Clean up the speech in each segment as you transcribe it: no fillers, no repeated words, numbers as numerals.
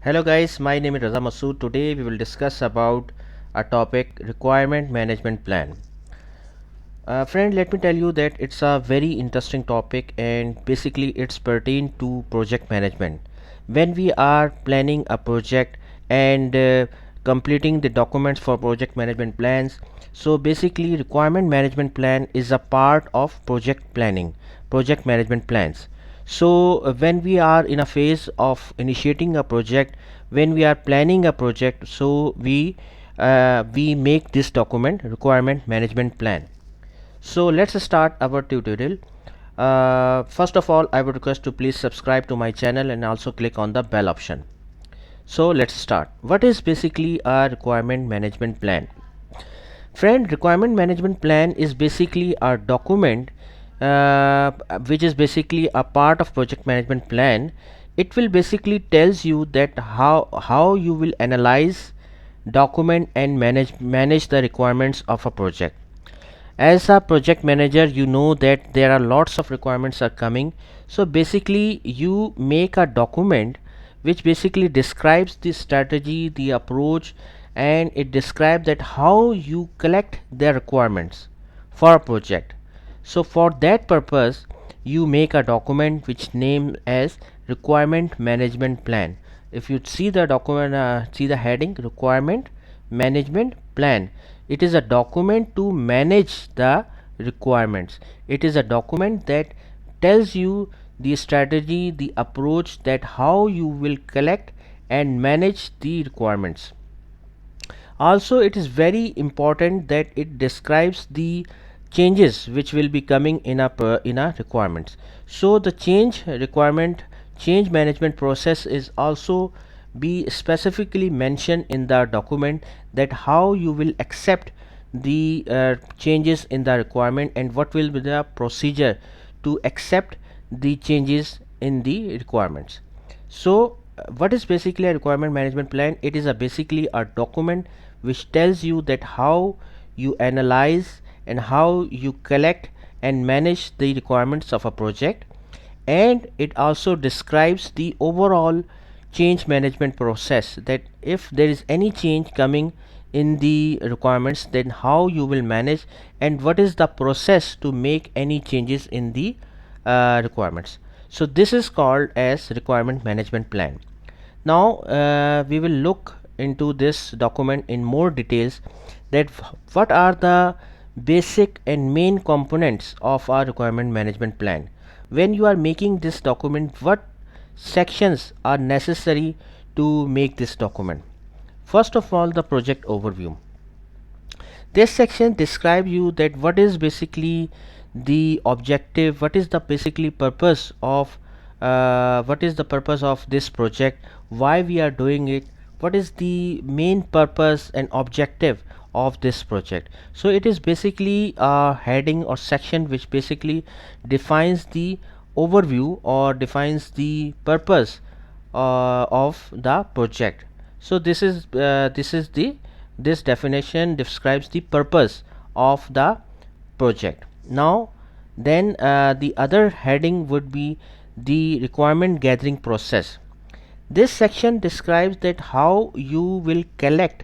Hello guys, my name is Raza Masood. Today we will discuss about a topic requirement management plan. Friend, let me tell you that it's a very interesting topic and basically it's pertain to project management. When we are planning a project and completing the documents for project management plans, so basically requirement management plan is a part of project planning, project management plans. So when we are in a phase of initiating a project, when we are planning a project, so we make this document requirement management plan. So let's start our tutorial. First of all, I would request to please subscribe to my channel and also click on the bell option. So let's start. What is basically a requirement management plan? Friend, requirement management plan is basically a document which is basically a part of project management plan. It will basically tells you that how you will analyze, document and manage the requirements of a project. As a project manager, you know that there are lots of requirements are coming, so basically you make a document which basically describes the strategy, the approach, and it describes that how you collect the requirements for a project. So for that purpose you make a document which name as requirement management plan. If you see the document, see the heading requirement management plan, it is a document to manage the requirements. It is a document that tells you the strategy, the approach, that how you will collect and manage the requirements. Also it is very important that it describes the changes which will be coming in a requirements. So the change management process is also be specifically mentioned in the document, that how you will accept the changes in the requirement and what will be the procedure to accept the changes in the requirements. So what is basically a requirement management plan? It is a basically a document which tells you that how you analyze and how you collect and manage the requirements of a project, and it also describes the overall change management process, that if there is any change coming in the requirements, then how you will manage and what is the process to make any changes in the requirements. So this is called as requirement management plan. Now we will look into this document in more details, that what are the basic and main components of our requirement management plan. When you are making this document, what sections are necessary to make this document? First of all, the project overview. This section describe you that what is basically the objective, what is the basically purpose of this project, why we are doing it, what is the main purpose and objective of this project. So it is basically a heading or section which basically defines the overview or defines the purpose of the project. So this definition describes the purpose of the project. Now then the other heading would be the requirement gathering process. This section describes that how you will collect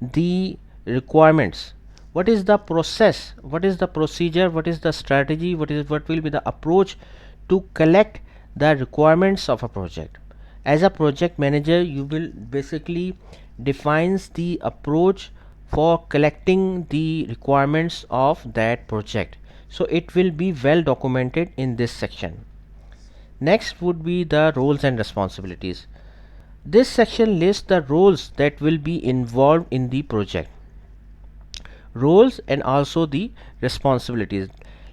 the requirements, what is the process, what is the procedure, what is the strategy, what will be the approach to collect the requirements of a project. As a project manager, you will basically defines the approach for collecting the requirements of that project. So it will be well documented in this section. Next would be the roles and responsibilities. This section lists the roles that will be involved in the project, roles and also the responsibilities,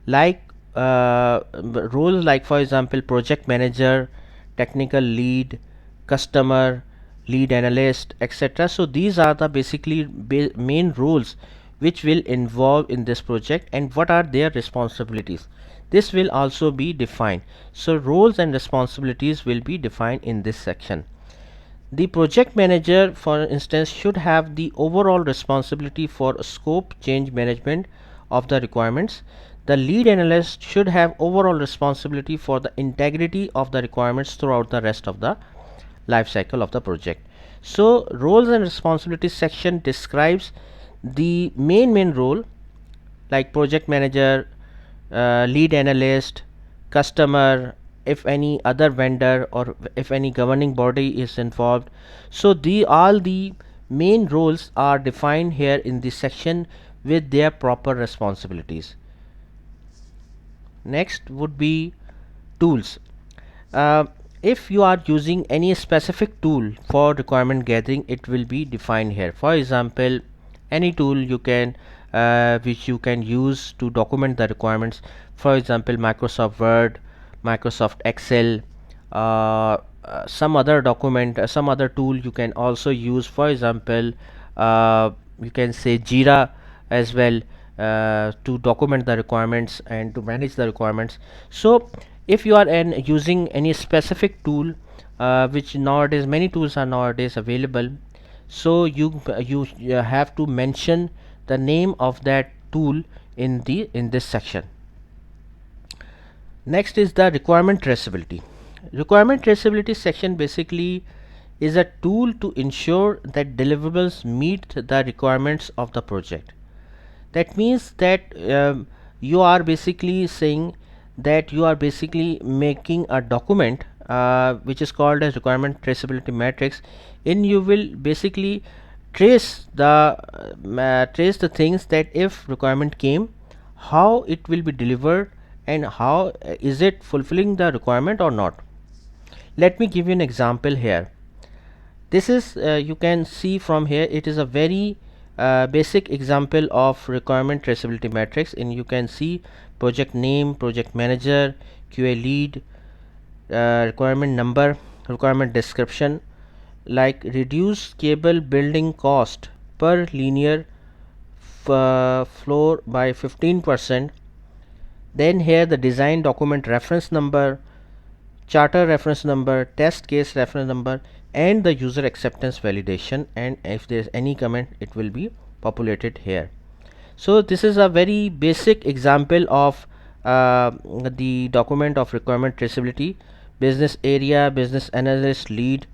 like roles like for example project manager, technical lead, customer lead analyst, etc. So these are the basically main roles which will involve in this project, and what are their responsibilities, this will also be defined. So roles and responsibilities will be defined in this section. The project manager, for instance, should have the overall responsibility for scope change management of the requirements. The lead analyst should have overall responsibility for the integrity of the requirements throughout the rest of the life cycle of the project. So roles and responsibilities section describes the main role, like project manager, lead analyst, customer, if any other vendor or if any governing body is involved. So the all the main roles are defined here in this section with their proper responsibilities. Next would be tools. uh, if you are using any specific tool for requirement gathering, it will be defined here. For example, any tool you can which you can use to document the requirements. For example, Microsoft Word, Microsoft Excel, some other document, some other tool you can also use. For example, you can say Jira as well, to document the requirements and to manage the requirements. So if you are using any specific tool, which nowadays many tools are nowadays available, so you have to mention the name of that tool in this section. Next is the requirement traceability. Requirement traceability section basically is a tool to ensure that deliverables meet the requirements of the project. That means that you are basically saying that you are basically making a document which is called as requirement traceability matrix, and you will basically trace the things that if requirement came, how it will be delivered, and how is it fulfilling the requirement or not. Let me give you an example here. This is you can see from here, it is a very basic example of requirement traceability matrix, and you can see project name, project manager, QA lead, requirement number, requirement description, like reduce cable building cost per linear floor by 15%. Then here the design document reference number, charter reference number, test case reference number, and the user acceptance validation, and if there is any comment, it will be populated here. So this is a very basic example of the document of requirement traceability. Business area, business analyst, lead,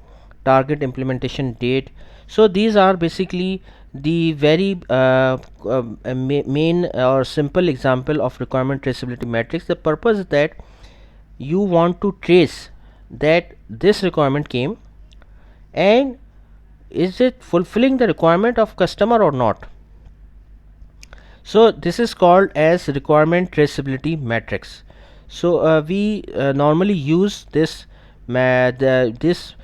target implementation date. So these are basically the very main or simple example of requirement traceability matrix. The purpose is that you want to trace that this requirement came, and is it fulfilling the requirement of customer or not. So this is called as requirement traceability matrix. So we normally use this matrix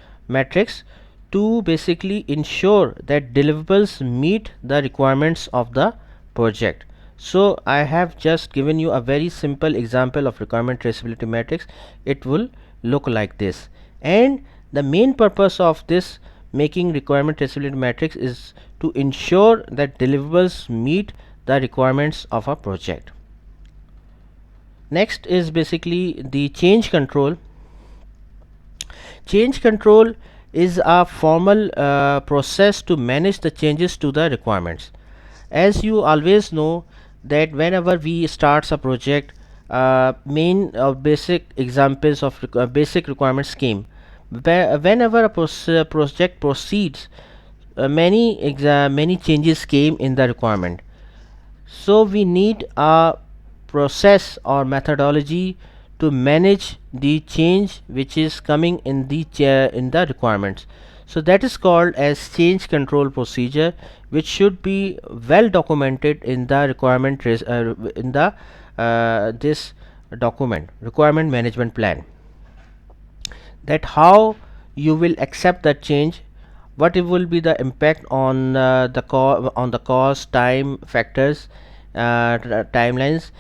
to basically ensure that deliverables meet the requirements of the project. So I have just given you a very simple example of requirement traceability matrix. It will look like this, and the main purpose of this making requirement traceability matrix is to ensure that deliverables meet the requirements of a project. Next is basically the change control. Change control is a formal process to manage the changes to the requirements. As you always know that whenever we starts a project, main or basic examples of basic requirement scheme, whenever a project proceeds, many changes came in the requirement. So we need a process or methodology to manage the change which is coming in the requirements. So that is called as change control procedure, which should be well documented in the in the this document, requirement management plan, that how you will accept that change, what it will be the impact on on the cost, time factors, timelines.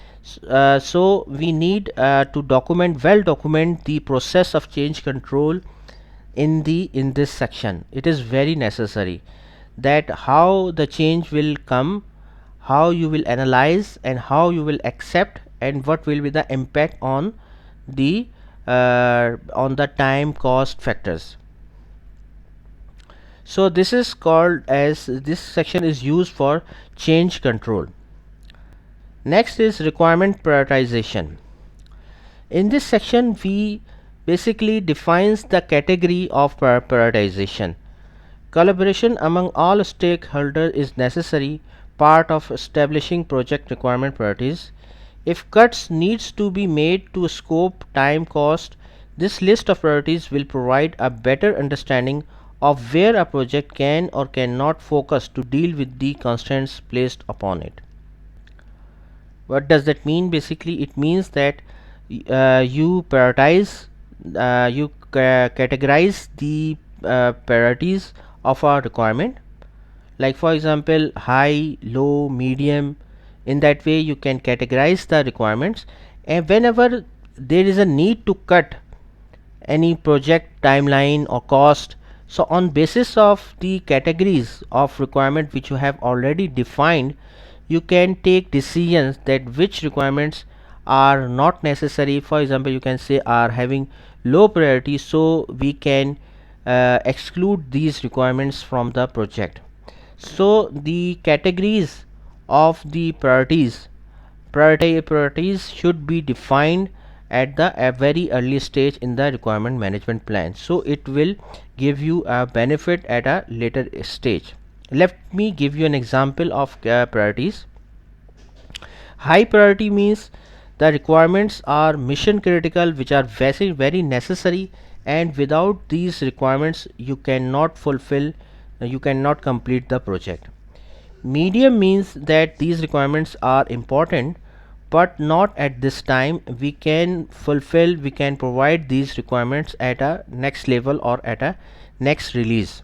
So we need to document the process of change control in this section. It is very necessary that how the change will come, how you will analyze, and how you will accept, and what will be the impact on the time cost factors. So this is called as, this section is used for change control. Next is requirement prioritization. In this section we basically defines the category of prioritization. Collaboration among all stakeholders is necessary part of establishing project requirement priorities. If cuts needs to be made to scope, time, cost, this list of priorities will provide a better understanding of where a project can or cannot focus to deal with the constraints placed upon it. What does that mean? Basically, it means that you prioritize, categorize the priorities of a requirement, like for example high, low, medium. In that way you can categorize the requirements, and whenever there is a need to cut any project timeline or cost, so on basis of the categories of requirement which you have already defined, you can take decisions that which requirements are not necessary. For example, you can say are having low priority, so we can exclude these requirements from the project. So the categories of the priorities should be defined at the a very early stage in the requirement management plan, so it will give you a benefit at a later stage. Let me give you an example of priorities. High priority means the requirements are mission critical, which are very necessary, and without these requirements you cannot fulfill, you cannot complete the project. Medium means that these requirements are important but not at this time. We can fulfill, we can provide these requirements at a next level or at a next release.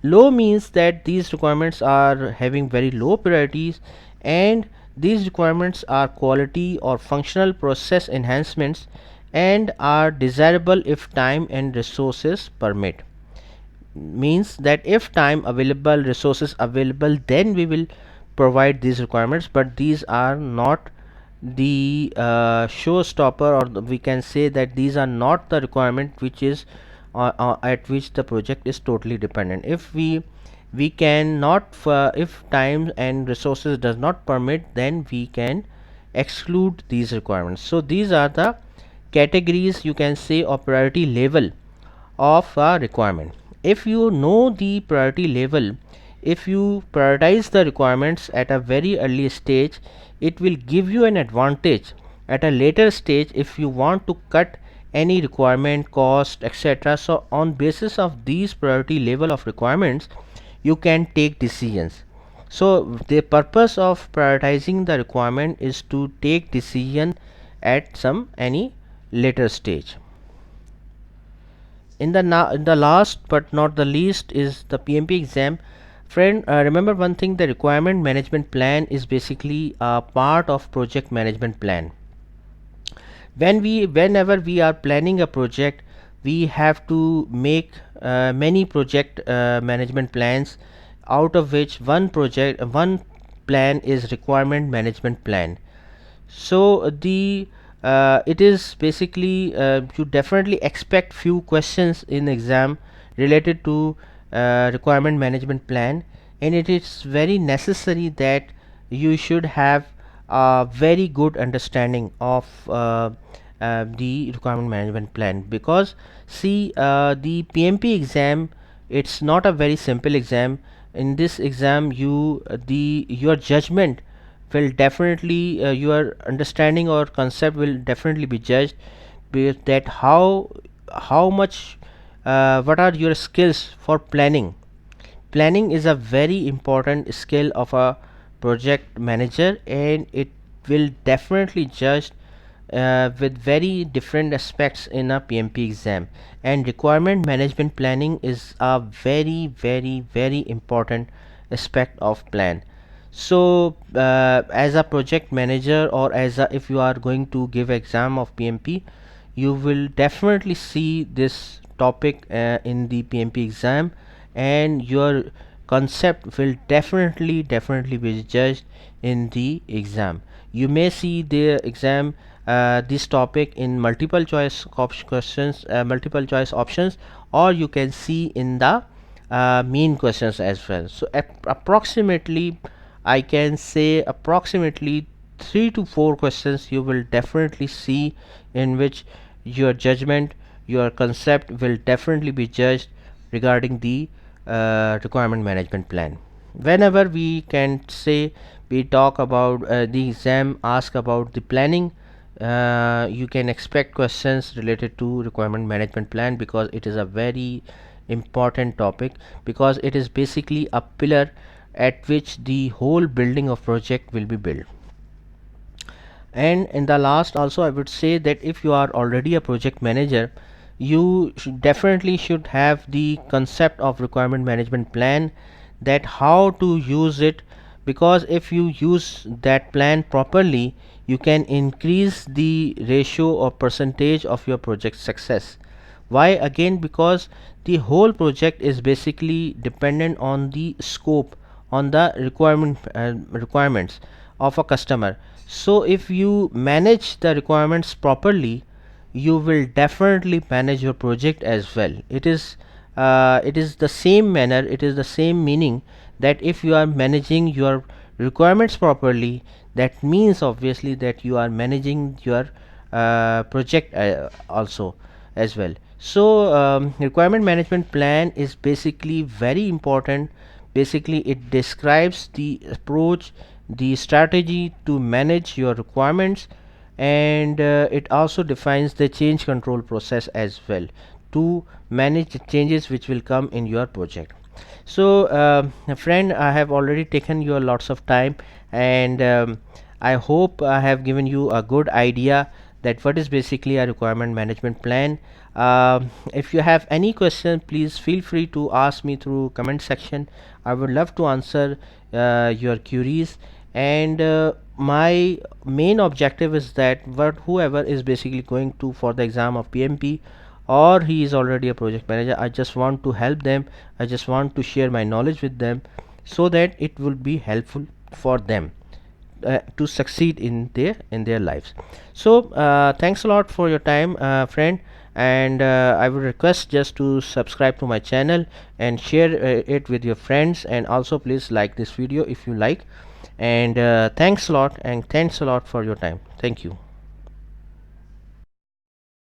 Low means that these requirements are having very low priorities, and these requirements are quality or functional process enhancements and are desirable if time and resources permit. Means that if time available, resources available, then we will provide these requirements, but these are not the showstopper, or we can say that these are not the requirement which is at which the project is totally dependent. If we cannot if time and resources does not permit, then we can exclude these requirements. So these are the categories, you can say, or priority level of a requirement. If you know the priority level, if you prioritize the requirements at a very early stage, it will give you an advantage at a later stage if you want to cut any requirement, cost, etc. So on basis of these priority level of requirements, you can take decisions. So the purpose of prioritizing the requirement is to take decision at some any later stage. In the last but not the least is the PMP exam. Friend, remember one thing: the requirement management plan is basically a part of project management plan. Whenever we are planning a project, we have to make many project management plans, out of which one plan is requirement management plan. So the it is basically you definitely expect few questions in exam related to requirement management plan, and it is very necessary that you should have a very good understanding of the requirement management plan, because see, the PMP exam, it's not a very simple exam. In this exam, your judgment will definitely, your understanding or concept will definitely be judged, that how much what are your skills for planning. Planning is a very important skill of a project manager, and it will definitely judge with very different aspects in a PMP exam. And requirement management planning is a very important aspect of plan. So as a project manager, or as a, if you are going to give exam of PMP, you will definitely see this topic in the PMP exam, and your concept will definitely be judged in the exam. You may see the exam this topic in multiple choice questions, multiple choice options, or you can see in the main questions as well. So approximately, I can say approximately 3 to 4 questions you will definitely see, in which your judgment your concept will definitely be judged regarding the requirement management plan. Whenever we can say we talk about the exam ask about the planning, you can expect questions related to requirement management plan, because it is a very important topic, because it is basically a pillar at which the whole building of project will be built. And in the last also, I would say that if you are already a project manager, you definitely should have the concept of requirement management plan, that how to use it, because if you use that plan properly, you can increase the ratio or percentage of your project success. Why? Again, because the whole project is basically dependent on the scope, on the requirements of a customer. So if you manage the requirements properly, you will definitely manage your project as well. It is the same manner, it is the same meaning, that if you are managing your requirements properly, that means obviously that you are managing your project also as well. So requirement management plan is basically very important. Basically it describes the approach, the strategy to manage your requirements, and it also defines the change control process as well, to manage the changes which will come in your project. So friend, I have already taken your lots of time, and I hope I have given you a good idea that what is basically a requirement management plan. If you have any question, please feel free to ask me through comment section. I would love to answer your queries. And my main objective is that whoever is basically going to for the exam of PMP, or he is already a project manager, I just want to help them, I just want to share my knowledge with them, so that it will be helpful for them to succeed in their lives. So thanks a lot for your time, friend, and I would request just to subscribe to my channel and share it with your friends, and also please like this video if you like. And thanks a lot, and thanks a lot for your time. Thank you.